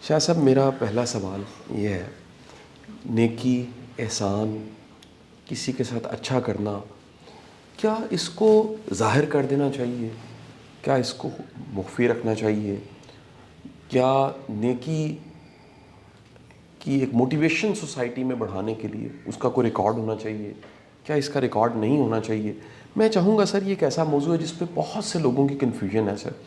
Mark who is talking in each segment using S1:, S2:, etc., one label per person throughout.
S1: شاہ صاحب، میرا پہلا سوال یہ ہے، نیکی، احسان، کسی کے ساتھ اچھا کرنا، کیا اس کو ظاہر کر دینا چاہیے؟ کیا اس کو مخفی رکھنا چاہیے؟ کیا نیکی کی ایک موٹیویشن سوسائٹی میں بڑھانے کے لیے اس کا کوئی ریکارڈ ہونا چاہیے؟ کیا اس کا ریکارڈ نہیں ہونا چاہیے؟ میں چاہوں گا سر، یہ ایک ایسا موضوع ہے جس پہ بہت سے لوگوں کی کنفیوژن ہے سر.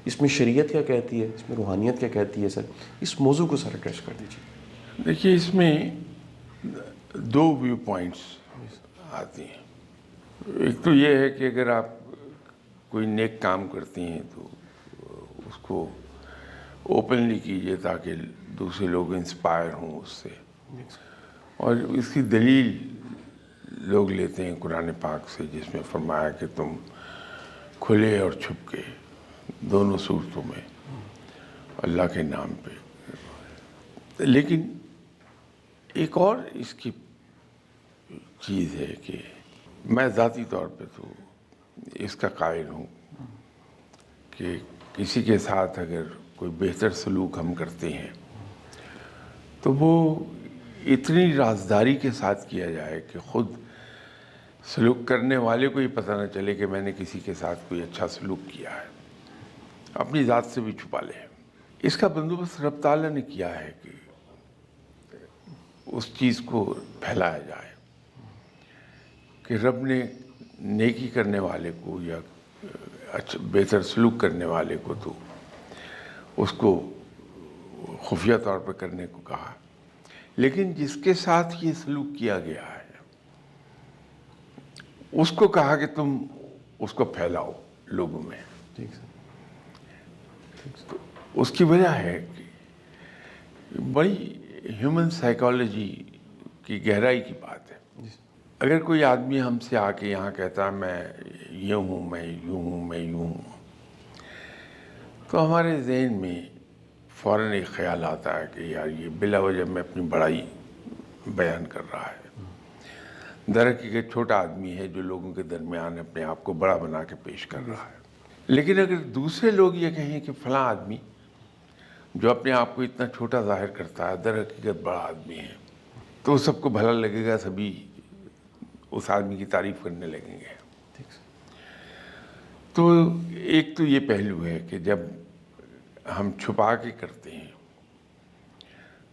S1: اس میں شریعت کیا کہتی ہے، اس میں روحانیت کیا کہتی ہے سر؟ اس موضوع کو سر ایڈریس کر دیجیے.
S2: دیکھیے، اس میں دو ویو پوائنٹس آتی ہیں. ایک تو یہ ہے کہ اگر آپ کوئی نیک کام کرتی ہیں تو اس کو اوپنلی کیجیے تاکہ دوسرے لوگ انسپائر ہوں اس سے. اور اس کی دلیل لوگ لیتے ہیں قرآن پاک سے، جس میں فرمایا کہ تم کھلے اور چھپ کے دونوں صورتوں میں اللہ کے نام پہ. لیکن ایک اور اس کی چیز ہے کہ میں ذاتی طور پہ تو اس کا قائل ہوں کہ کسی کے ساتھ اگر کوئی بہتر سلوک ہم کرتے ہیں تو وہ اتنی رازداری کے ساتھ کیا جائے کہ خود سلوک کرنے والے کو ہی پتہ نہ چلے کہ میں نے کسی کے ساتھ کوئی اچھا سلوک کیا ہے، اپنی ذات سے بھی چھپا لے. اس کا بندوبست رب تعالیٰ نے کیا ہے کہ اس چیز کو پھیلایا جائے کہ رب نے نیکی کرنے والے کو یا اچھا بہتر سلوک کرنے والے کو تو اس کو خفیہ طور پہ کرنے کو کہا، لیکن جس کے ساتھ یہ سلوک کیا گیا ہے اس کو کہا کہ تم اس کو پھیلاؤ لوگوں میں.
S1: ٹھیک سر.
S2: تو اس کی وجہ ہے کہ بڑی ہیومن سائیکالوجی کی گہرائی کی بات ہے. اگر کوئی آدمی ہم سے آ کے یہاں کہتا ہے میں یوں ہوں، میں یوں ہوں، میں یوں ہوں، تو ہمارے ذہن میں فوراً ایک خیال آتا ہے کہ یار یہ بلا وجہ میں اپنی بڑائی بیان کر رہا ہے. در حقیقت چھوٹا آدمی ہے جو لوگوں کے درمیان اپنے آپ کو بڑا بنا کے پیش کر رہا ہے. لیکن اگر دوسرے لوگ یہ کہیں کہ فلاں آدمی جو اپنے آپ کو اتنا چھوٹا ظاہر کرتا ہے در حقیقت بڑا آدمی ہے، تو سب کو بھلا لگے گا، سبھی اس آدمی کی تعریف کرنے لگیں گے. تو ایک تو یہ پہلو ہے کہ جب ہم چھپا کے کرتے ہیں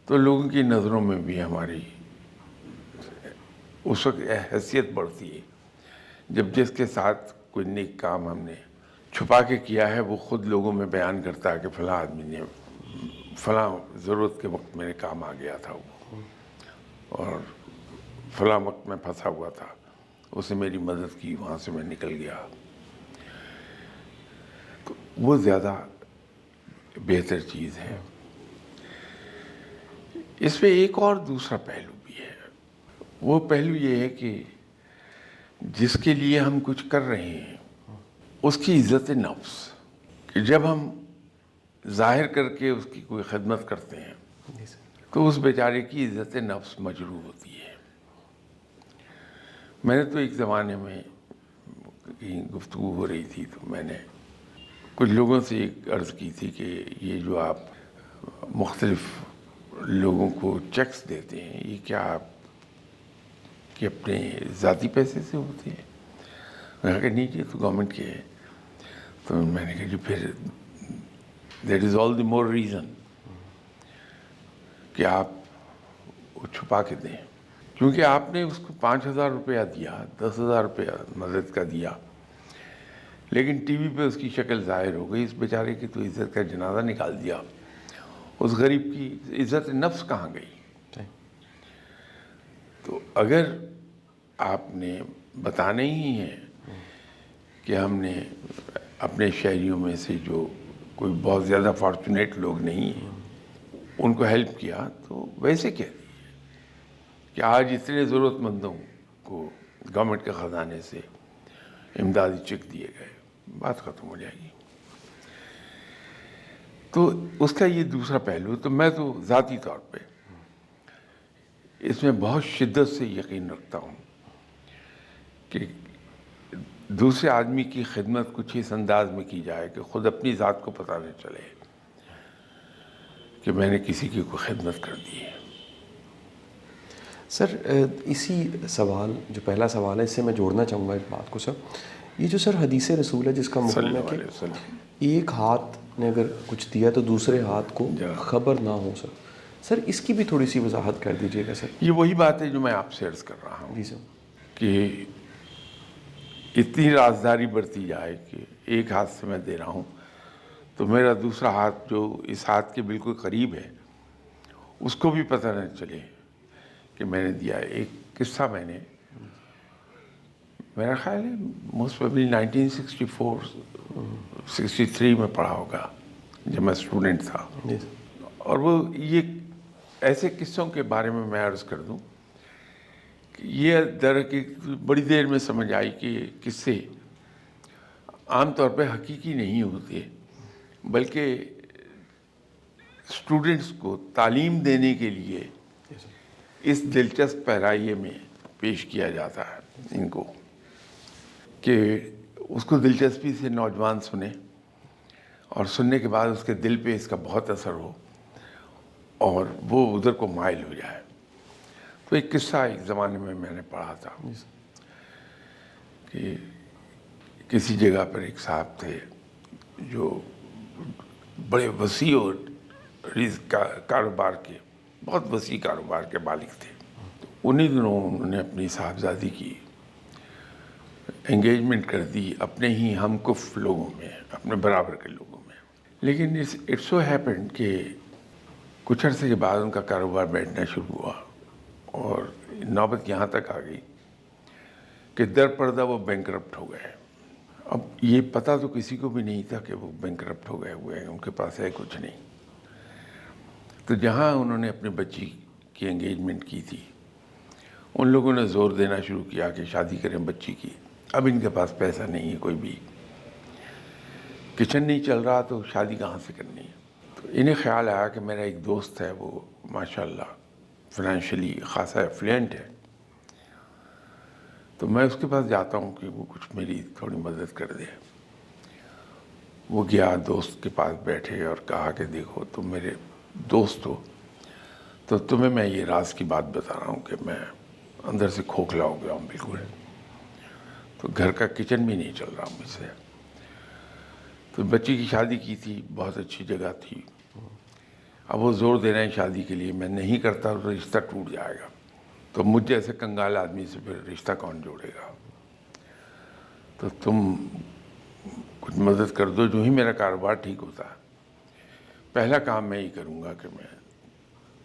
S2: تو لوگوں کی نظروں میں بھی ہماری اس وقت حیثیت بڑھتی ہے جب جس کے ساتھ کوئی نیک کام ہم نے چھپا کے کیا ہے وہ خود لوگوں میں بیان کرتا ہے کہ فلاں آدمی نے فلاں ضرورت کے وقت میرے کام آ گیا تھا وہ، اور فلاں وقت میں پھنسا ہوا تھا، اس نے میری مدد کی، وہاں سے میں نکل گیا. تو وہ زیادہ بہتر چیز ہے. اس میں ایک اور دوسرا پہلو بھی ہے. وہ پہلو یہ ہے کہ جس کے لیے ہم کچھ کر رہے ہیں اس کی عزت نفس، کہ جب ہم ظاہر کر کے اس کی کوئی خدمت کرتے ہیں تو اس بیچارے کی عزت نفس مجروح ہوتی ہے. میں نے تو ایک زمانے میں کہیں گفتگو ہو رہی تھی تو میں نے کچھ لوگوں سے ایک عرض کی تھی کہ یہ جو آپ مختلف لوگوں کو چیکس دیتے ہیں یہ کیا آپ کہ اپنے ذاتی پیسے سے ہوتے ہیں؟ میں نے کہا کہ نہیں جی تو گورنمنٹ کے ہے. تو میں نے کہا جی پھر that is all the more reason کہ آپ وہ چھپا کے دیں، کیونکہ آپ نے اس کو 5,000 روپیہ دیا، 10,000 روپیہ مدد کا دیا، لیکن ٹی وی پہ اس کی شکل ظاہر ہو گئی. اس بیچارے کی تو عزت کا جنازہ نکال دیا، اس غریب کی عزت نفس کہاں گئی؟ تو اگر آپ نے بتانا ہی ہے کہ ہم نے اپنے شہریوں میں سے جو کوئی بہت زیادہ فارچونیٹ لوگ نہیں ہیں ان کو ہیلپ کیا، تو ویسے کہہ دیجیے کہ آج اتنے ضرورت مندوں کو گورنمنٹ کے خزانے سے امدادی چیک دیے گئے، بات ختم ہو جائے گی. تو اس کا یہ دوسرا پہلو. تو میں تو ذاتی طور پہ اس میں بہت شدت سے یقین رکھتا ہوں کہ دوسرے آدمی کی خدمت کچھ اس انداز میں کی جائے کہ خود اپنی ذات کو پتہ نہ چلے. کہ میں نے کسی کی کوئی خدمت کر دی ہے.
S1: سر اسی سوال جو پہلا سوال ہے اس سے میں جوڑنا چاہوں گا ایک بات کو سر. یہ جو سر حدیث رسول ہے جس کا
S2: صلی
S1: مفہوم ہے
S2: اللہ
S1: کہ
S2: علیہ وسلم.
S1: ایک ہاتھ نے اگر کچھ دیا تو دوسرے ہاتھ کو خبر نہ ہو سر. سر اس کی بھی تھوڑی سی وضاحت کر دیجیے گا سر.
S2: یہ وہی بات ہے جو میں آپ سے عرض کر رہا ہوں
S1: جی سر.
S2: کہ اتنی رازداری برتی جائے کہ ایک ہاتھ سے میں دے رہا ہوں تو میرا دوسرا ہاتھ جو اس ہاتھ کے بالکل قریب ہے اس کو بھی پتہ نہ چلے کہ میں نے دیا ہے. ایک قصہ میں نے میرا خیال ہے موسٹ پروبیبلی 1964-63 میں پڑھا ہوگا جب میں اسٹوڈنٹ تھا.
S1: جی سر.
S2: اور وہ یہ ایسے قصوں کے بارے میں عرض کر دوں کہ یہ درحقیقت بڑی دیر میں سمجھ آئی کہ یہ قصے عام طور پہ حقیقی نہیں ہوتے بلکہ اسٹوڈنٹس کو تعلیم دینے کے لیے اس دلچسپ پیرائیے میں پیش کیا جاتا ہے ان کو کہ اس کو دلچسپی سے نوجوان سنیں اور سننے کے بعد اس کے دل پہ اس کا بہت اثر ہو اور وہ ادھر کو مائل ہو جائے. تو ایک قصہ ایک زمانے میں نے پڑھا تھا کہ کسی جگہ پر ایک صاحب تھے جو بڑے وسیع اور کاروبار کے بہت وسیع کاروبار کے مالک تھے. انہی دنوں انہوں نے اپنی صاحبزادی کی انگیجمنٹ کر دی اپنے ہی ہم کف لوگوں میں, اپنے برابر کے لوگوں میں. لیکن اٹ سو ہیپنڈ کہ کچھ عرصے کے بعد ان کا کاروبار بیٹھنا شروع ہوا اور نوبت یہاں تک آ گئی کہ در پردہ وہ بینکرپٹ ہو گئے. اب یہ پتہ تو کسی کو بھی نہیں تھا کہ وہ بینکرپٹ ہو گئے ہوئے ہیں, ان کے پاس ہے کچھ نہیں. تو جہاں انہوں نے اپنی بچی کی انگیجمنٹ کی تھی ان لوگوں نے زور دینا شروع کیا کہ شادی کریں بچی کی. اب ان کے پاس پیسہ نہیں ہے, کوئی بھی کچن نہیں چل رہا تو شادی کہاں سے کرنی ہے. تو انہیں خیال آیا کہ میرا ایک دوست ہے وہ ماشاءاللہ فائنینشلی خاصا ایفلوئنٹ ہے, تو میں اس کے پاس جاتا ہوں کہ وہ کچھ میری تھوڑی مدد کر دے. وہ گیا دوست کے پاس بیٹھے اور کہا کہ دیکھو تم میرے دوست ہو تو تمہیں میں یہ راز کی بات بتا رہا ہوں کہ میں اندر سے کھوکھلا ہو گیا ہوں بالکل. تو گھر کا کچن بھی نہیں چل رہا مجھ سے. تو بچی کی شادی کی تھی, بہت اچھی جگہ تھی. اب وہ زور دے رہے ہیں شادی کے لیے, میں نہیں کرتا تو رشتہ ٹوٹ جائے گا. تو مجھ جیسے کنگال آدمی سے پھر رشتہ کون جوڑے گا, تو تم کچھ مدد کر دو. جو ہی میرا کاروبار ٹھیک ہوتا ہے پہلا کام میں یہ کروں گا کہ میں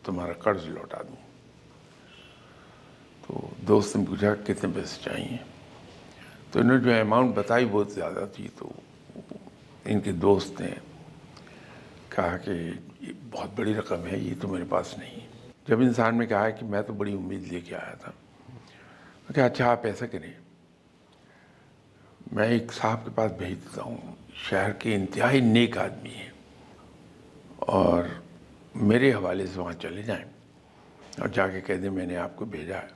S2: تمہارا قرض لوٹا دوں. تو دوست نے پوچھا کتنے پیسے چاہیے, تو انہوں نے جو اماؤنٹ بتائی بہت زیادہ تھی. تو ان کے دوست نے کہا کہ یہ بہت بڑی رقم ہے, یہ تو میرے پاس نہیں. جب انسان نے کہا کہ میں تو بڑی امید لے کے آیا تھا, کہ اچھا آپ ایسا کریں, میں ایک صاحب کے پاس بھیج دیتا ہوں, شہر کے انتہائی نیک آدمی ہیں, اور میرے حوالے سے وہاں چلے جائیں اور جا کے کہہ دیں میں نے آپ کو بھیجا ہے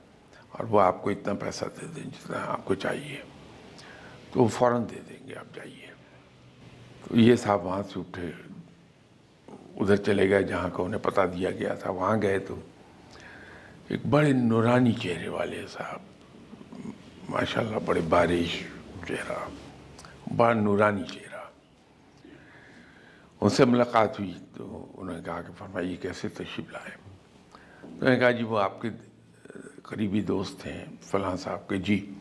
S2: اور وہ آپ کو اتنا پیسہ دے دیں جتنا آپ کو چاہیے, تو وہ فوراً دے دیں گے, آپ جائیے. تو یہ صاحب وہاں سے اٹھے, ادھر چلے گئے جہاں کو انہیں پتہ دیا گیا تھا. وہاں گئے تو ایک بڑے نورانی چہرے والے صاحب, ماشاءاللہ بڑے بارش چہرہ, بڑا نورانی چہرہ. ان سے ملاقات ہوئی تو انہوں نے کہا کہ فرمائیے کیسے تشریف لائے. تو انہوں نے کہا جی وہ آپ کے قریبی دوست ہیں فلاں صاحب کے. جی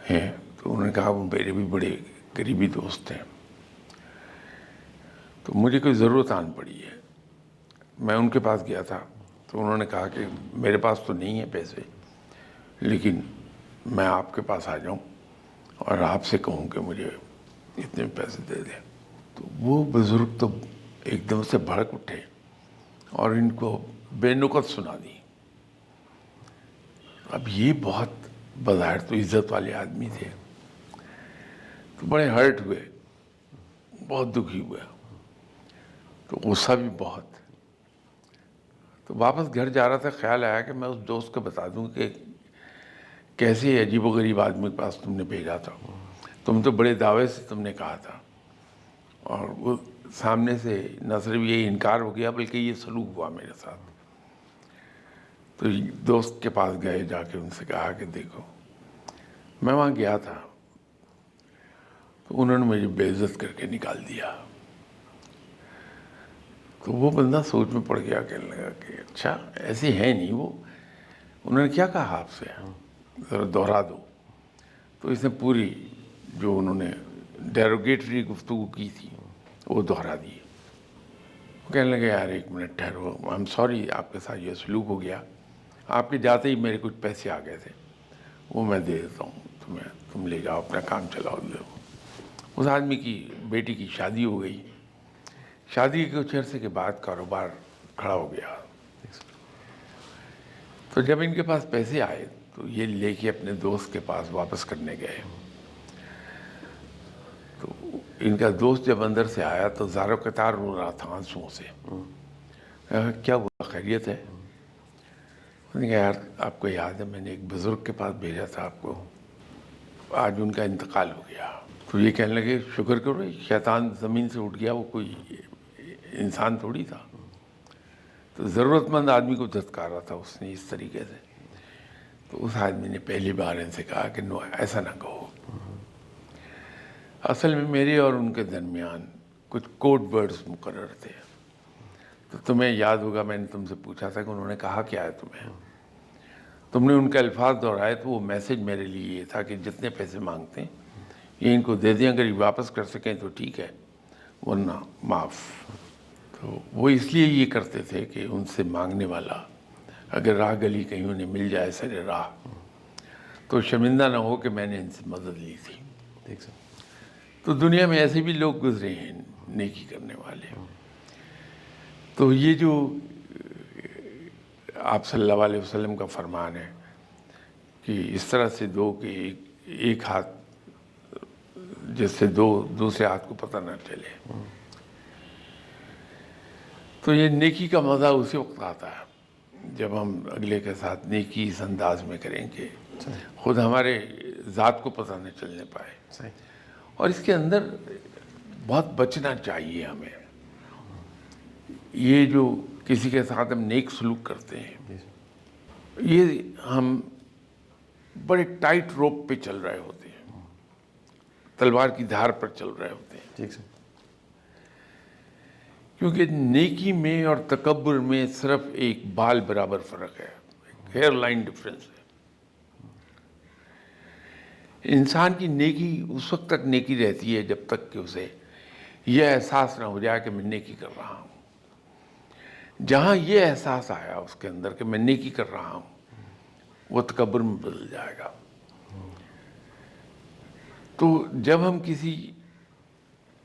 S2: ہیں. تو انہوں نے کہا وہ میرے بھی بڑے قریبی دوست ہیں, تو مجھے کوئی ضرورت آن پڑی ہے. میں ان کے پاس گیا تھا تو انہوں نے کہا کہ میرے پاس تو نہیں ہے پیسے, لیکن میں آپ کے پاس آ جاؤں اور آپ سے کہوں کہ مجھے اتنے پیسے دے دیں. تو وہ بزرگ تو ایک دم سے بھڑک اٹھے اور ان کو بے نقط سنا دی. اب یہ بہت بظاہر تو عزت والے آدمی تھے, تو بڑے ہرٹ ہوئے, بہت دکھی ہوئے, تو غصہ بھی بہت. تو واپس گھر جا رہا تھا, خیال آیا کہ میں اس دوست کو بتا دوں کہ کیسے عجیب و غریب آدمی کے پاس تم نے بھیجا تھا, تم تو بڑے دعوے سے تم نے کہا تھا, اور وہ سامنے سے نہ صرف یہ انکار ہو گیا بلکہ یہ سلوک ہوا میرے ساتھ. تو دوست کے پاس گئے, جا کے ان سے کہا کہ دیکھو میں وہاں گیا تھا تو انہوں نے مجھے بے عزت کر کے نکال دیا. تو وہ بندہ سوچ میں پڑ گیا, کہنے لگا کہ اچھا ایسی ہے نہیں وہ, انہوں نے کیا کہا آپ سے, ذرا دوہرا دو. تو اس نے پوری جو انہوں نے ڈیروگیٹری گفتگو کی تھی وہ دوہرا دی. وہ کہنے لگے یار ایک منٹ ٹھہرو, آئی ایم سوری آپ کے ساتھ یہ سلوک ہو گیا, آپ کے جاتے ہی میرے کچھ پیسے آ گئے تھے, وہ میں دے دیتا ہوں تمہیں, تم لے جاؤ اپنا کام چلاؤ. اس آدمی کی بیٹی کی شادی ہو گئی. شادی کے کچھ عرصے کے بعد کاروبار کھڑا ہو گیا. تو جب ان کے پاس پیسے آئے تو یہ لے کے اپنے دوست کے پاس واپس کرنے گئے. تو ان کا دوست جب اندر سے آیا تو زار و قطار رو رہا تھا آنسوؤں سے. کیا ہوا, خیریت ہے؟ انہوں نے کہا یار آپ کو یاد ہے میں نے ایک بزرگ کے پاس بھیجا تھا آپ کو, آج ان کا انتقال ہو گیا. تو یہ کہنے لگے شکر کرو شیطان زمین سے اٹھ گیا, وہ کوئی انسان تھوڑی تھا. تو ضرورت مند آدمی کو دھتکارا تھا اس نے اس طریقے سے. تو اس آدمی نے پہلی بار ان سے کہا کہ نو ایسا نہ کہو. اصل میں میرے اور ان کے درمیان کچھ کوڈ ورڈز مقرر تھے. تو تمہیں یاد ہوگا میں نے تم سے پوچھا تھا کہ انہوں نے کہا کیا ہے تمہیں, تم نے ان کے الفاظ دہرائے. تو وہ میسج میرے لیے یہ تھا کہ جتنے پیسے مانگتے ہیں یہ ان کو دے دیں, اگر یہ واپس کر سکیں تو ٹھیک ہے ورنہ معاف. تو وہ اس لیے یہ کرتے تھے کہ ان سے مانگنے والا اگر راہ گلی کہیں انہیں مل جائے سر راہ تو شرمندہ نہ ہو کہ میں نے ان سے مدد لی تھی. تو دنیا میں ایسے بھی لوگ گزرے ہیں نیکی کرنے والے. تو یہ جو آپ صلی اللہ علیہ وسلم کا فرمان ہے کہ اس طرح سے دو کہ ایک ہاتھ جس سے دو دوسرے ہاتھ کو پتہ نہ چلے, تو یہ نیکی کا مزہ اسی وقت آتا ہے جب ہم اگلے کے ساتھ نیکی اس انداز میں کریں کہ خود ہمارے ذات کو پتہ نہ چلنے پائے. اور اس کے اندر بہت بچنا چاہیے ہمیں. یہ جو کسی کے ساتھ ہم نیک سلوک کرتے ہیں یہ ہم بڑے ٹائٹ روپ پہ چل رہے ہوتے ہیں, تلوار کی دھار پر چل رہے ہوتے ہیں. کیونکہ نیکی میں اور تکبر میں صرف ایک بال برابر فرق ہے, ہیئر لائن ڈفرینس ہے. انسان کی نیکی اس وقت تک نیکی رہتی ہے جب تک کہ اسے یہ احساس نہ ہو جائے کہ میں نیکی کر رہا ہوں. جہاں یہ احساس آیا اس کے اندر کہ میں نیکی کر رہا ہوں وہ تکبر میں بدل جائے گا. تو جب ہم کسی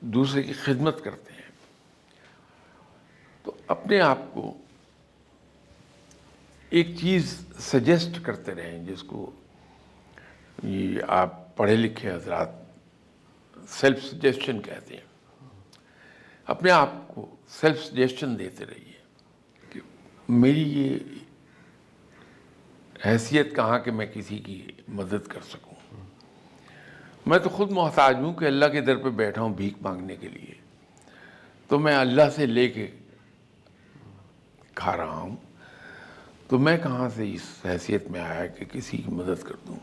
S2: دوسرے کی خدمت کرتے ہیں تو اپنے آپ کو ایک چیز سجیسٹ کرتے رہیں جس کو یہ آپ پڑھے لکھے حضرات سیلف سجیسشن کہتے ہیں. اپنے آپ کو سیلف سجیسشن دیتے رہیے کہ میری یہ حیثیت کہاں کہ میں کسی کی مدد کر سکوں. میں تو خود محتاج ہوں کہ اللہ کے در پہ بیٹھا ہوں بھیک مانگنے کے لیے, تو میں اللہ سے لے کے کھا رہا ہوں. تو میں کہاں سے اس حیثیت میں آیا کہ کسی کی مدد کر دوں.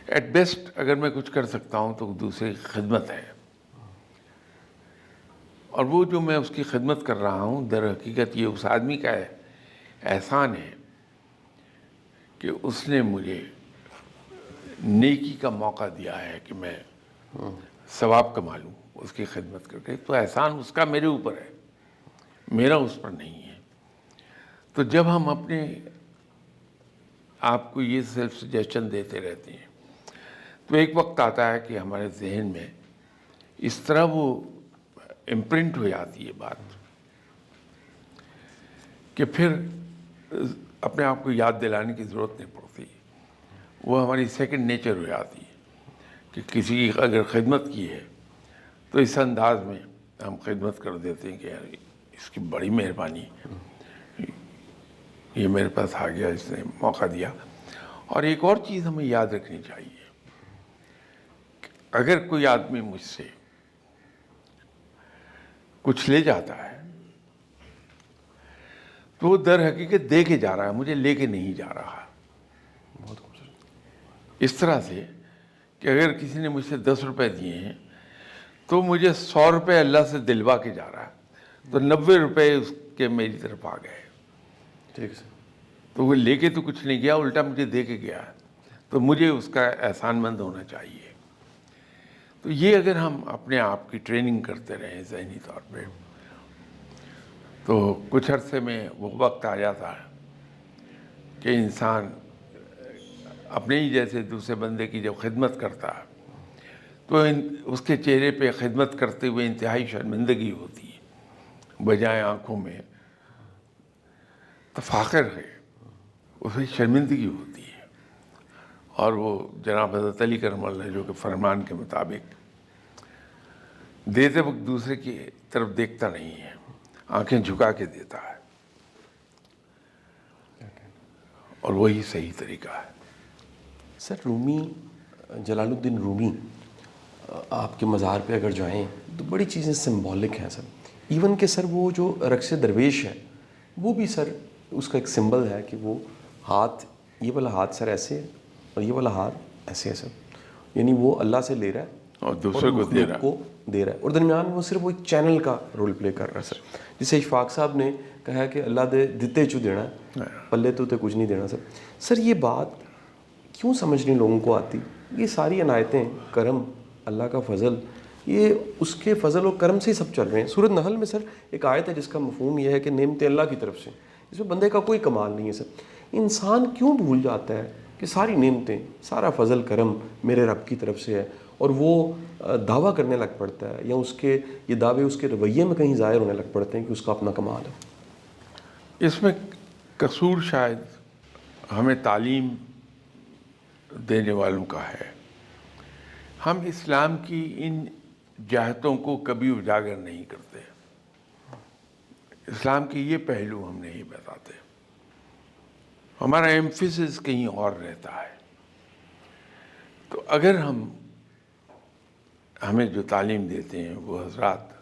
S2: ایٹ بیسٹ اگر میں کچھ کر سکتا ہوں تو دوسرے کی خدمت ہے, اور وہ جو میں اس کی خدمت کر رہا ہوں در حقیقت یہ اس آدمی کا احسان ہے کہ اس نے مجھے نیکی کا موقع دیا ہے کہ میں ثواب کما لوں اس کی خدمت کر کے. تو احسان اس کا میرے اوپر ہے, میرا اس پر نہیں ہے. تو جب ہم اپنے آپ کو یہ سیلف سجیسشن دیتے رہتے ہیں تو ایک وقت آتا ہے کہ ہمارے ذہن میں اس طرح وہ امپرنٹ ہو جاتی ہے بات کہ پھر اپنے آپ کو یاد دلانے کی ضرورت نہیں پڑتی. وہ ہماری سیکنڈ نیچر ہو جاتی ہے کہ کسی کی اگر خدمت کی ہے تو اس انداز میں ہم خدمت کر دیتے ہیں کہ یار اس کی بڑی مہربانی, یہ میرے پاس آ گیا, اس نے موقع دیا. اور ایک اور چیز ہمیں یاد رکھنی چاہیے کہ اگر کوئی آدمی مجھ سے کچھ لے جاتا ہے تو وہ در حقیقت دے کے جا رہا ہے، مجھے لے کے نہیں جا رہا.
S1: بہت خوبصورت.
S2: اس طرح سے کہ اگر کسی نے مجھ سے 10 روپے دیے ہیں تو مجھے 100 روپے اللہ سے دلوا کے جا رہا ہے، تو 90 روپے اس کے میری طرف آ گئے.
S1: ٹھیک ہے سر.
S2: تو وہ لے کے تو کچھ نہیں گیا، الٹا مجھے دے کے گیا، تو مجھے اس کا احسان مند ہونا چاہیے. تو یہ اگر ہم اپنے آپ کی ٹریننگ کرتے رہیں ذہنی طور پہ تو کچھ عرصے میں وہ وقت آ جاتا ہے کہ انسان اپنے ہی جیسے دوسرے بندے کی جب خدمت کرتا ہے تو اس کے چہرے پہ خدمت کرتے ہوئے انتہائی شرمندگی ہوتی ہے، بجائے آنکھوں میں تفاخر ہے اس میں شرمندگی ہوتی ہے. اور وہ جناب حضرت علی کرم اللہ جو کہ فرمان کے مطابق دیتے وقت دوسرے کی طرف دیکھتا نہیں ہے، آنکھیں جھکا کے دیتا ہے، اور وہی صحیح طریقہ ہے.
S1: سر رومی، جلال الدین رومی، آپ کے مزار پہ اگر جائیں تو بڑی چیزیں سمبولک ہیں سر. ایون کہ سر وہ جو رقص درویش ہے وہ بھی سر اس کا ایک سمبل ہے کہ وہ ہاتھ، یہ والا ہاتھ سر ایسے ہے اور یہ والا ہاتھ ایسے ہے سر، یعنی وہ اللہ سے لے رہا ہے
S2: اور دوسرے کو دے رہا ہے،
S1: کو دے رہا ہے، اور درمیان میں وہ صرف وہ ایک چینل کا رول پلے کر رہا ہے سر. جسے اشفاق صاحب نے کہا ہے کہ اللہ دے دیتے چو دینا ہے، پلے تو تے کچھ نہیں دینا سر. سر یہ بات کیوں سمجھ نہیں لوگوں کو آتی؟ یہ ساری عنایتیں، کرم، اللہ کا فضل، یہ اس کے فضل و کرم سے ہی سب چل رہے ہیں. سورۃ نحل میں سر ایک آیت ہے جس کا مفہوم یہ ہے کہ نعمتیں اللہ کی طرف سے، اس میں بندے کا کوئی کمال نہیں ہے سر. انسان کیوں بھول جاتا ہے کہ ساری نعمتیں، سارا فضل کرم میرے رب کی طرف سے ہے، اور وہ دعویٰ کرنے لگ پڑتا ہے، یا اس کے یہ دعوے اس کے رویے میں کہیں ظاہر ہونے لگ پڑتے ہیں کہ اس کا اپنا کمال ہے.
S2: اس میں قصور شاید ہمیں تعلیم دینے والوں کا ہے. ہم اسلام کی ان جہتوں کو کبھی اجاگر نہیں کرتے، اسلام کے یہ پہلو ہم نہیں بتاتے، ہمارا ایمفیسس کہیں اور رہتا ہے. تو اگر ہمیں جو تعلیم دیتے ہیں وہ حضرات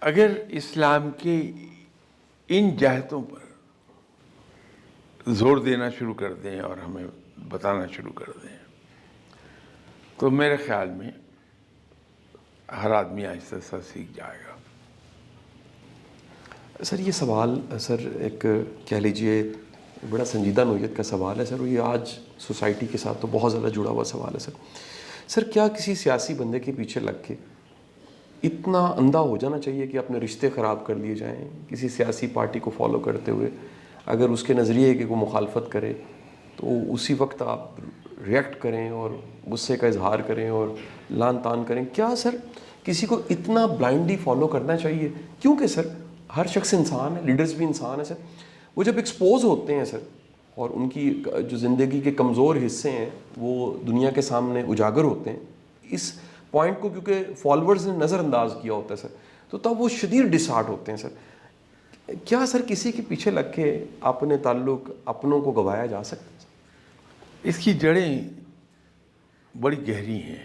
S2: اگر اسلام کے ان جہتوں پر زور دینا شروع کر دیں اور ہمیں بتانا شروع کر دیں تو میرے خیال میں ہر آدمی آہستہ آہستہ سیکھ جائے گا.
S1: سر یہ سوال سر ایک کہہ لیجئے بڑا سنجیدہ نوعیت کا سوال ہے سر، اور یہ آج سوسائٹی کے ساتھ تو بہت زیادہ جڑا ہوا سوال ہے سر. سر کیا کسی سیاسی بندے کے پیچھے لگ کے اتنا اندھا ہو جانا چاہیے کہ اپنے رشتے خراب کر لیے جائیں کسی سیاسی پارٹی کو فالو کرتے ہوئے؟ اگر اس کے نظریے کہ وہ مخالفت کرے تو اسی وقت آپ ریئیکٹ کریں اور غصے کا اظہار کریں اور لان تان کریں. کیا سر کسی کو اتنا بلائنڈلی فالو کرنا چاہیے؟ کیونکہ سر ہر شخص انسان ہے، لیڈرز بھی انسان ہے سر. وہ جب ایکسپوز ہوتے ہیں سر اور ان کی جو زندگی کے کمزور حصے ہیں وہ دنیا کے سامنے اجاگر ہوتے ہیں، اس پوائنٹ کو کیونکہ فالوورز نے نظر انداز کیا ہوتا ہے سر، تو تب وہ شدید ڈسہارٹ ہوتے ہیں سر. کیا سر کسی کے پیچھے لگ کے اپنے تعلق اپنوں کو گوایا جا سکتا ہے؟
S2: اس کی جڑیں بڑی گہری ہیں.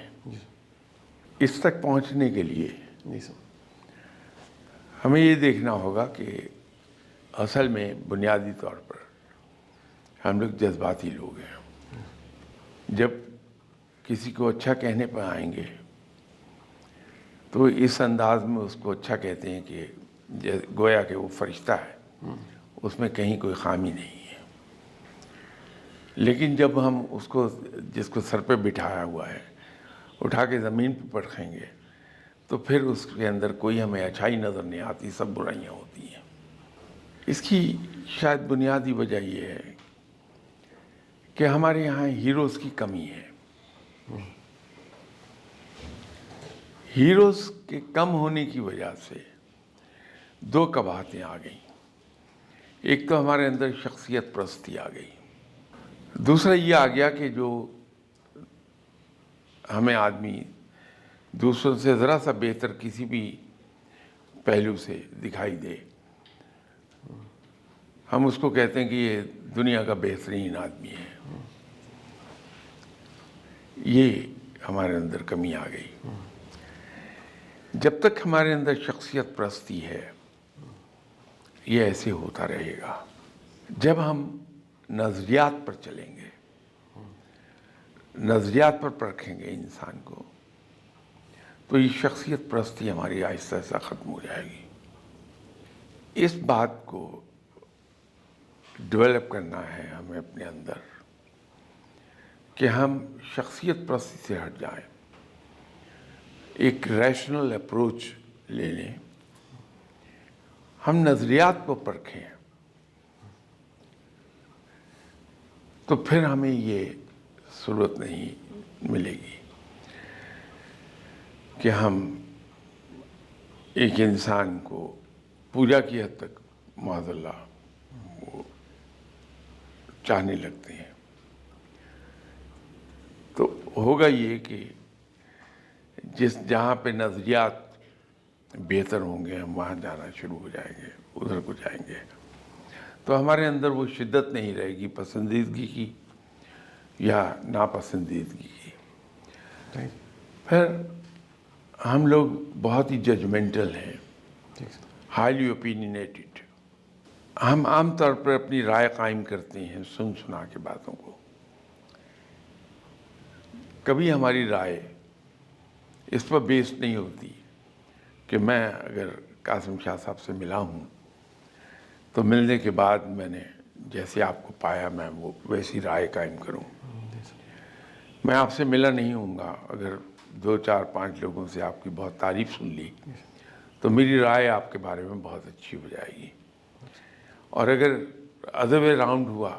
S2: اس تک پہنچنے کے لیے
S1: جی سر.
S2: ہمیں یہ دیکھنا ہوگا کہ اصل میں بنیادی طور پر ہم لوگ جذباتی لوگ ہیں. جب کسی کو اچھا کہنے پہ آئیں گے تو اس انداز میں اس کو اچھا کہتے ہیں کہ گویا کہ وہ فرشتہ ہے، اس میں کہیں کوئی خامی نہیں ہے. لیکن جب ہم اس کو جس کو سر پہ بٹھایا ہوا ہے اٹھا کے زمین پہ پٹکیں گے تو پھر اس کے اندر کوئی ہمیں اچھائی نظر نہیں آتی، سب برائیاں ہوتی ہیں. اس کی شاید بنیادی وجہ یہ ہے کہ ہمارے یہاں ہیروز کی کمی ہے. ہیروز کے کم ہونے کی وجہ سے دو قباحتیں آ گئیں. ایک تو ہمارے اندر شخصیت پرستی آ گئی، دوسرا یہ آ گیا کہ جو ہمیں آدمی دوسروں سے ذرا سا بہتر کسی بھی پہلو سے دکھائی دے ہم اس کو کہتے ہیں کہ یہ دنیا کا بہترین آدمی ہے. یہ ہمارے اندر کمی آ گئی. جب تک ہمارے اندر شخصیت پرستی ہے یہ ایسے ہوتا رہے گا. جب ہم نظریات پر چلیں گے، نظریات پر پرکھیں گے انسان کو، تو یہ شخصیت پرستی ہماری آہستہ آہستہ ختم ہو جائے گی. اس بات کو ڈیولپ کرنا ہے ہمیں اپنے اندر کہ ہم شخصیت پرستی سے ہٹ جائیں، ایک ریشنل اپروچ لے لیں، ہم نظریات کو پرکھیں، تو پھر ہمیں یہ ضرورت نہیں ملے گی کہ ہم ایک انسان کو پوجا کی حد تک معاذ اللہ وہ چاہنے لگتے ہیں. تو ہوگا یہ کہ جہاں پہ نظریات بہتر ہوں گے ہم وہاں جانا شروع ہو جائیں گے، ادھر کو جائیں گے، تو ہمارے اندر وہ شدت نہیں رہے گی پسندیدگی کی یا ناپسندیدگی کی. پھر ہم لوگ بہت ہی ججمنٹل ہیں، ہائیلی اوپینینیٹڈ. ہم عام طور پر اپنی رائے قائم کرتے ہیں سن سنا کے باتوں کو. کبھی ہماری رائے اس پر بیس نہیں ہوتی کہ میں اگر قاسم شاہ صاحب سے ملا ہوں تو ملنے کے بعد میں نے جیسے آپ کو پایا میں وہ ویسی رائے قائم کروں. میں آپ سے ملا نہیں ہوں گا، اگر 2 4 5 لوگوں سے آپ کی بہت تعریف سن لی تو میری رائے آپ کے بارے میں بہت اچھی ہو جائے گی، اور اگر ادر وے راؤنڈ ہوا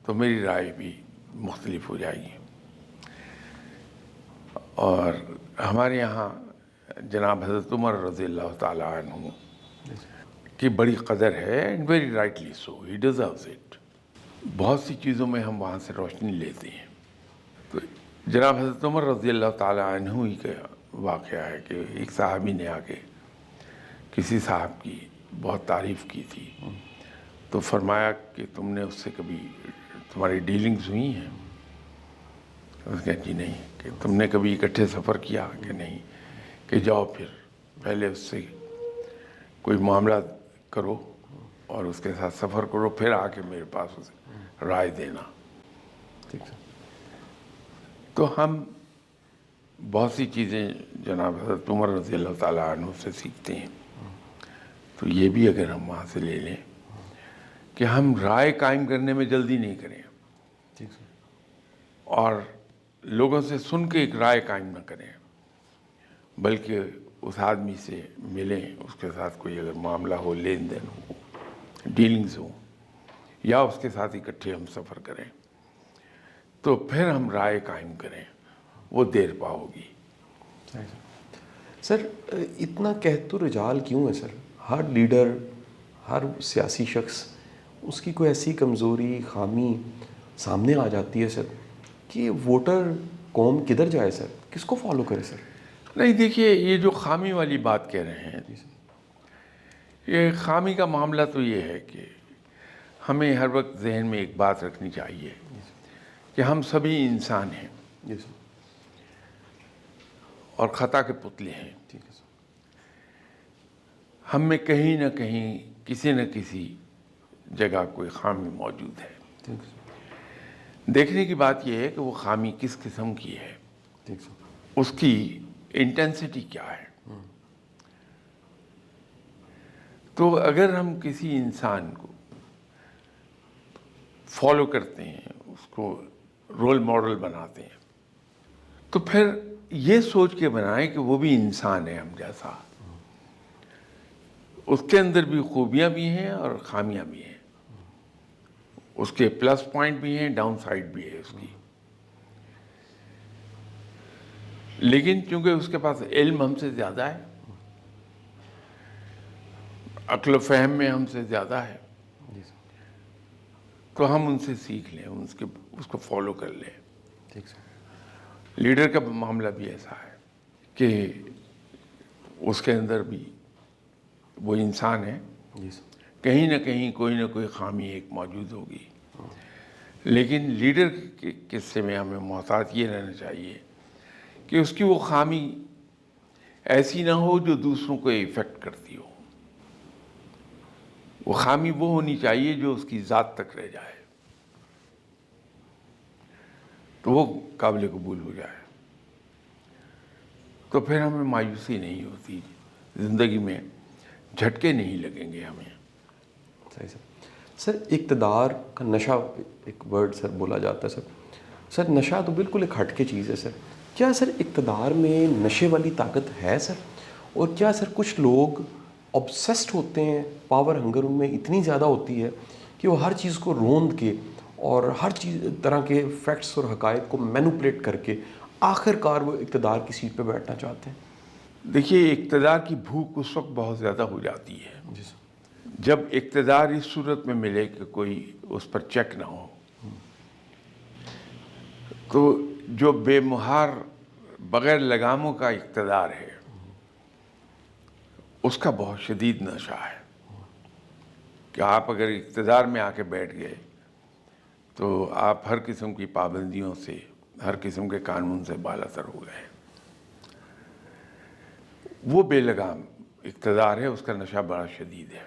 S2: تو میری رائے بھی مختلف ہو جائے گی. اور ہمارے یہاں جناب حضرت عمر رضی اللہ تعالیٰ عنہ کی بڑی قدر ہے، and very rightly so, he deserves it. بہت سی چیزوں میں ہم وہاں سے روشنی لیتے ہیں. تو جناب حضرت عمر رضی اللہ تعالیٰ عنہ ہی کا واقعہ ہے کہ ایک صحابی نے آ کے کسی صاحب کی بہت تعریف کی تھی، تو فرمایا کہ تم نے اس سے کبھی تمہاری ڈیلنگز ہوئی ہیں؟ اس نے کہا جی نہیں. کہ تم نے کبھی اکٹھے سفر کیا؟ کہ نہیں. کہ جاؤ پھر پہلے اس سے کوئی معاملہ کرو اور اس کے ساتھ سفر کرو، پھر آ کے میرے پاس اسے رائے دینا. تو ہم بہت سی چیزیں جناب حضرت عمر رضی اللہ تعالیٰ عنہ سے سیکھتے ہیں. تو یہ بھی اگر ہم وہاں سے لے لیں کہ ہم رائے قائم کرنے میں جلدی نہیں کریں، اور لوگوں سے سن کے ایک رائے قائم نہ کریں، بلکہ اس آدمی سے ملیں، اس کے ساتھ کوئی اگر معاملہ ہو، لین دین ہو، ڈیلنگز ہو، یا اس کے ساتھ اکٹھے ہم سفر کریں، تو پھر ہم رائے قائم کریں، وہ دیر پا ہوگی.
S1: سر اتنا قحط رجال کیوں ہے سر؟ ہر لیڈر، ہر سیاسی شخص، اس کی کوئی ایسی کمزوری خامی سامنے آ جاتی ہے سر کہ ووٹر قوم کدھر جائے سر؟ کس کو فالو کرے سر؟
S2: نہیں دیکھیے، یہ جو خامی والی بات کہہ رہے ہیں، یہ خامی کا معاملہ تو یہ ہے کہ ہمیں ہر وقت ذہن میں ایک بات رکھنی چاہیے کہ ہم سبھی انسان ہیں
S1: جی سر.
S2: اور خطا کے پتلے ہیں.
S1: ٹھیک ہے سر.
S2: ہم میں کہیں نہ کہیں کسی نہ کسی جگہ کوئی خامی موجود ہے.
S1: ٹھیک ہے سر.
S2: دیکھنے کی بات یہ ہے کہ وہ خامی کس قسم کی ہے،
S1: ٹھیک سر.
S2: اس کی انٹینسٹی کیا ہے. تو اگر ہم کسی انسان کو فالو کرتے ہیں، اس کو رول ماڈل بناتے ہیں، تو پھر یہ سوچ کے بنائیں کہ وہ بھی انسان ہے ہم جیسا، اس کے اندر بھی خوبیاں بھی ہیں اور خامیاں بھی ہیں، اس کے پلس پوائنٹ بھی ہیں، ڈاؤن سائڈ بھی ہے اس کی. لیکن چونکہ اس کے پاس علم ہم سے زیادہ ہے، عقل و فہم میں ہم سے زیادہ ہے، تو ہم ان سے سیکھ لیں، اس کو فالو کر لیں.
S1: ٹھیک سر.
S2: لیڈر کا معاملہ بھی ایسا ہے کہ اس کے اندر بھی وہ انسان ہے،
S1: جی سر.
S2: کہیں نہ کہیں کوئی نہ کوئی خامی ایک موجود ہوگی. لیکن لیڈر کے قصے میں ہمیں محتاط یہ رہنا چاہیے کہ اس کی وہ خامی ایسی نہ ہو جو دوسروں کو افیکٹ کرتی ہو. وہ خامی وہ ہونی چاہیے جو اس کی ذات تک رہ جائے تو وہ قابل قبول ہو جائے. تو پھر ہمیں مایوسی نہیں ہوتی, زندگی میں جھٹکے نہیں لگیں گے ہمیں.
S1: صحیح سر. اقتدار کا نشہ ایک ورڈ سر بولا جاتا ہے سر. سر نشہ تو بالکل ایک ہٹ کے چیز ہے سر. کیا سر اقتدار میں نشے والی طاقت ہے سر؟ اور کیا سر کچھ لوگ آبسیسڈ ہوتے ہیں, پاور ہنگر ان میں اتنی زیادہ ہوتی ہے کہ وہ ہر چیز کو روند کے اور ہر چیز طرح کے فیکٹس اور حقائق کو مینوپلیٹ کر کے آخر کار وہ اقتدار کی سیٹ پہ بیٹھنا چاہتے ہیں؟
S2: دیکھیے, اقتدار کی بھوک اس وقت بہت زیادہ ہو جاتی ہے
S1: جی سر.
S2: جب اقتدار اس صورت میں ملے کہ کوئی اس پر چیک نہ ہو. تو جو بے مہار بغیر لگاموں کا اقتدار ہے اس کا بہت شدید نشہ ہے کہ آپ اگر اقتدار میں آ کے بیٹھ گئے تو آپ ہر قسم کی پابندیوں سے, ہر قسم کے قانون سے بالا تر ہو گئے. وہ بے لگام اقتدار ہے, اس کا نشہ بڑا شدید ہے.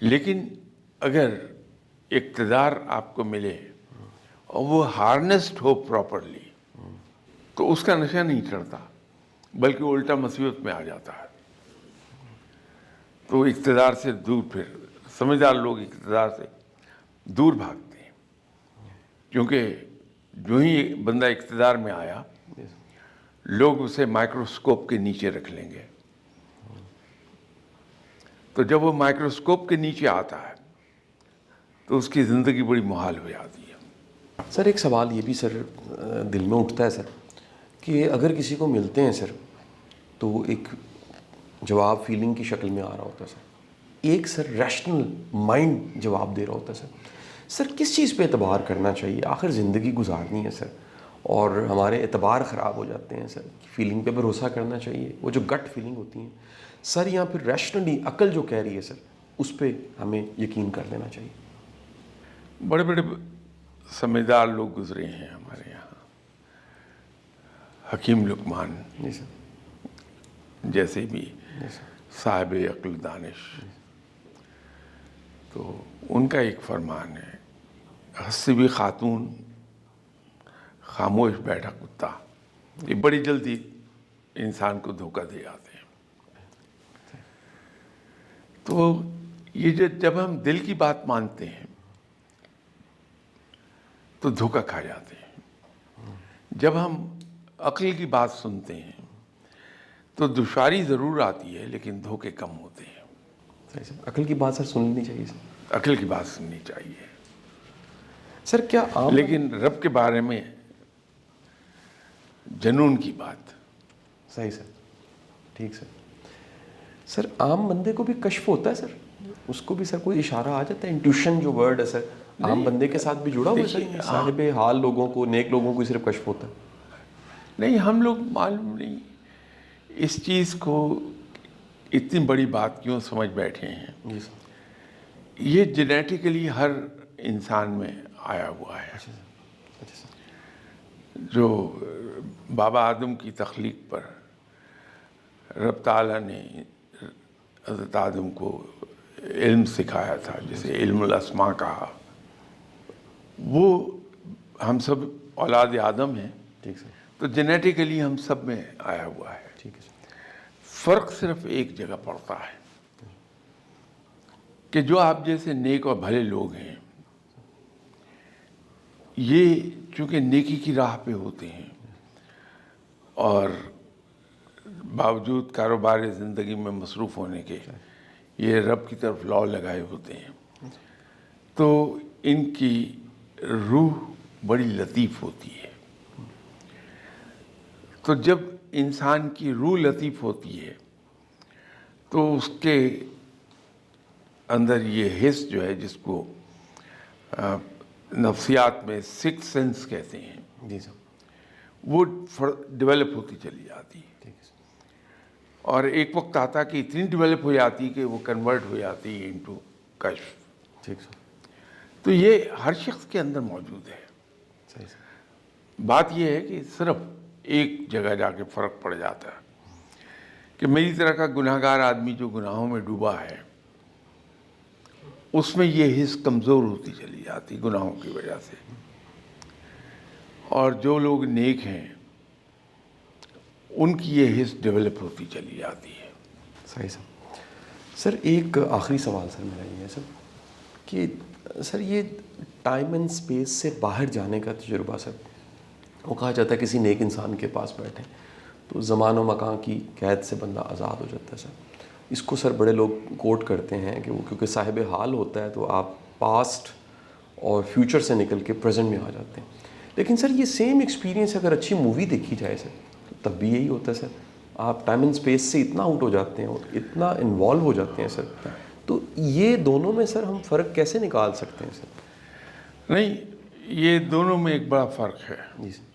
S2: لیکن اگر اقتدار آپ کو ملے اور وہ ہارنسڈ ہو پراپرلی تو اس کا نشہ نہیں چڑھتا بلکہ الٹا مصیبت میں آ جاتا ہے. تو اقتدار سے دور, پھر سمجھدار لوگ اقتدار سے دور بھاگتے ہیں کیونکہ جو ہی بندہ اقتدار میں آیا لوگ اسے مائکروسکوپ کے نیچے رکھ لیں گے. تو جب وہ مائکروسکوپ کے نیچے آتا ہے تو اس کی زندگی بڑی محال ہو جاتی ہے.
S1: سر ایک سوال یہ بھی سر دل میں اٹھتا ہے سر کہ اگر کسی کو ملتے ہیں سر تو ایک جواب فیلنگ کی شکل میں آ رہا ہوتا ہے سر, ایک سر ریشنل مائنڈ جواب دے رہا ہوتا ہے سر. سر کس چیز پہ اعتبار کرنا چاہیے؟ آخر زندگی گزارنی ہے سر اور ہمارے اعتبار خراب ہو جاتے ہیں سر. فیلنگ پہ بھروسہ کرنا چاہیے, وہ جو گٹ فیلنگ ہوتی ہیں سر, یا پھر ریشنلی عقل جو کہہ رہی ہے سر اس پہ ہمیں یقین کر لینا چاہیے؟
S2: بڑے بڑے سمجھدار لوگ گزرے ہیں ہمارے یہاں. حکیم لقمان
S1: جی سر.
S2: جیسے بھی
S1: جی سر.
S2: صاحب عقل دانش, تو ان کا ایک فرمان ہے, ہنسی بھی خاتون خاموش بیٹھا کتا. یہ بڑی جلدی انسان کو دھوکہ دے جاتے ہیں. تو یہ جب ہم دل کی بات مانتے ہیں تو دھوکہ کھا جاتے ہیں. جب ہم عقل کی بات سنتے ہیں تو دشواری ضرور آتی ہے لیکن دھوکے کم ہوتے ہیں.
S1: صحیح سر. عقل کی بات سر سن لینی چاہیے سر.
S2: عقل کی بات سننی چاہیے
S1: سر کیا عام
S2: لیکن رب کے بارے میں جنون کی بات.
S1: صحیح سر. ٹھیک سر. سر عام بندے کو بھی کشف ہوتا ہے سر, اس کو بھی سر کوئی اشارہ آ جاتا ہے؟ انٹیوشن جو ورڈ ہے سر عام بندے کے ساتھ بھی جڑا ہوا ہے سر؟ صاحب حال لوگوں کو, نیک لوگوں کو صرف کشف ہوتا ہے؟
S2: نہیں, ہم لوگ معلوم نہیں اس چیز کو اتنی بڑی بات کیوں سمجھ بیٹھے ہیں.
S1: جی سر.
S2: یہ جینیٹیکلی ہر انسان میں آیا ہوا ہے.
S1: اچھا سر. اچھا سر.
S2: جو بابا آدم کی تخلیق پر رب تعالیٰ نے حضرت آدم کو علم سکھایا تھا, جسے علم الاسماء کہا, وہ ہم سب اولاد آدم ہیں.
S1: ٹھیک سر.
S2: تو جینیٹیکلی ہم سب میں آیا ہوا ہے.
S1: ٹھیک ہے سر.
S2: فرق صرف ایک جگہ پڑتا ہے کہ جو آپ جیسے نیک اور بھلے لوگ ہیں یہ چونکہ نیکی کی راہ پہ ہوتے ہیں اور باوجود کاروبار زندگی میں مصروف ہونے کے یہ رب کی طرف لو لگائے ہوتے ہیں, تو ان کی روح بڑی لطیف ہوتی ہے. تو جب انسان کی روح لطیف ہوتی ہے تو اس کے اندر یہ حس جو ہے, جس کو نفسیات میں سکس سینس کہتے ہیں,
S1: جی سر.
S2: وہ ڈیولپ ہوتی چلی جاتی ہے.
S1: ٹھیک ہے سر.
S2: اور ایک وقت آتا کہ اتنی ڈیولپ ہو جاتی کہ وہ کنورٹ ہو جاتی انٹو کشف.
S1: ٹھیک سر.
S2: تو یہ ہر شخص کے اندر موجود ہے.
S1: صحیح سر.
S2: بات یہ ہے کہ صرف ایک جگہ جا کے فرق پڑ جاتا ہے کہ میری طرح کا گناہ گار آدمی جو گناہوں میں ڈوبا ہے اس میں یہ حس کمزور ہوتی چلی جاتی گناہوں کی وجہ سے، اور جو لوگ نیک ہیں ان کی یہ حس ڈیولپ ہوتی چلی جاتی ہے۔
S1: صحیح سر ایک آخری سوال سر میرا یہ ہے سر کہ سر یہ ٹائم اینڈ اسپیس سے باہر جانے کا تجربہ سر، وہ کہا جاتا ہے کسی نیک انسان کے پاس بیٹھیں تو زمان و مکان کی قید سے بندہ آزاد ہو جاتا ہے سر۔ اس کو سر بڑے لوگ کوٹ کرتے ہیں کہ وہ کیونکہ صاحب حال ہوتا ہے تو آپ پاسٹ اور فیوچر سے نکل کے پریزنٹ میں آ جاتے ہیں، لیکن سر یہ سیم ایکسپیرینس اگر اچھی مووی دیکھی جائے سر تو تب بھی یہی ہوتا ہے سر، آپ ٹائم اینڈ اسپیس سے اتنا آؤٹ ہو جاتے ہیں اور اتنا انوالو ہو جاتے ہیں سر، تو یہ دونوں میں سر ہم فرق کیسے نکال سکتے ہیں سر؟
S2: نہیں، یہ دونوں میں ایک بڑا فرق ہے
S1: جی سر۔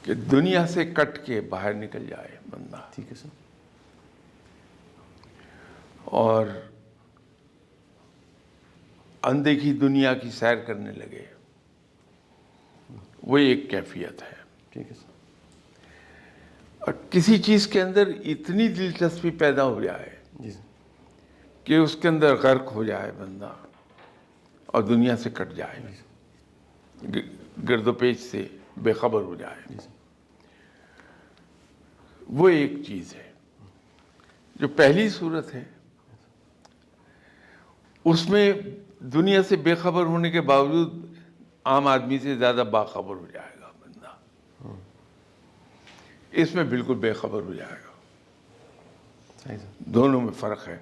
S2: کہ دنیا سے کٹ کے باہر نکل جائے بندہ
S1: ٹھیک ہے سر۔
S2: اور اندیکھی دنیا کی سیر کرنے لگے، وہ ایک کیفیت ہے۔
S1: ٹھیک ہے سر۔
S2: اور کسی چیز کے اندر اتنی دلچسپی پیدا ہو جائے
S1: جی سر۔
S2: کہ اس کے اندر غرق ہو جائے بندہ اور دنیا سے کٹ جائے، گرد و پیش سے بے خبر ہو جائے، وہ ایک چیز ہے۔ جو پہلی صورت ہے اس میں دنیا سے بے خبر ہونے کے باوجود عام آدمی سے زیادہ باخبر ہو جائے گا بندہ، اس میں بالکل بے خبر ہو جائے گا۔
S1: صحیح سر۔
S2: دونوں میں فرق ہے۔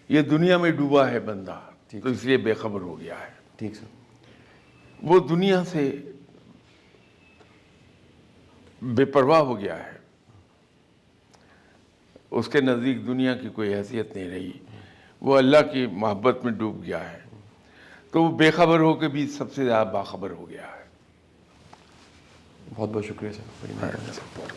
S2: یہ دنیا میں ڈوبا ہے بندہ تو اس لیے بے خبر ہو گیا ہے،
S1: ٹھیک سر۔
S2: وہ دنیا سے بے پرواہ ہو گیا ہے، اس کے نزدیک دنیا کی کوئی حیثیت نہیں رہی، وہ اللہ کی محبت میں ڈوب گیا ہے، تو وہ بے خبر ہو کے بھی سب سے زیادہ باخبر ہو گیا ہے۔
S1: بہت بہت شکریہ سر، بڑی مہربانی سر۔